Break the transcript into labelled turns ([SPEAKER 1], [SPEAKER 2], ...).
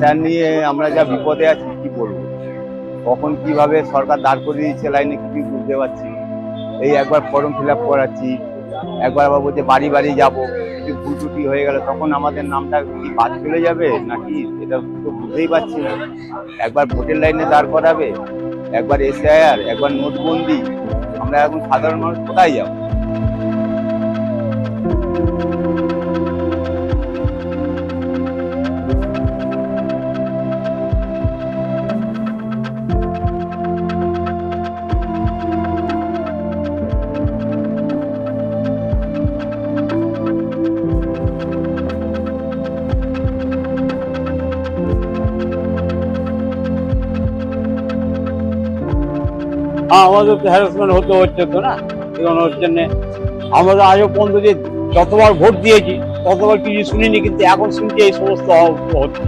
[SPEAKER 1] Sir নিয়ে আমরা যা বিপদে আছি কি বলবো, কখন কিভাবে সরকার দাঁড় করে দিচ্ছে লাইনে কিছুই বুঝতে পারছি না। এই একবার ফর্ম ফিল আপ করাচ্ছি, একবার আবার বলছে বাড়ি বাড়ি যাবো, কিছু ভুল ত্রুটি হয়ে গেলে তখন আমাদের নামটা কি বাদ চলে যাবে নাকি, এটা তো বুঝতেই পারছি না। একবার ভোটের লাইনে দাঁড় করাবে, একবার এসআইআর, একবার নোটবন্দি, আমরা এখন সাধারণ মানুষ কোথায় যাবো?
[SPEAKER 2] আমাদের তো হ্যারাসমেন্ট হচ্ছে তো না, এখন হচ্ছে না। আমরা আজও পর্যন্ত যে যতবার ভোট দিয়েছি ততবার কিছু শুনিনি, কিন্তু এখন শুনছি এই সমস্ত হচ্ছে।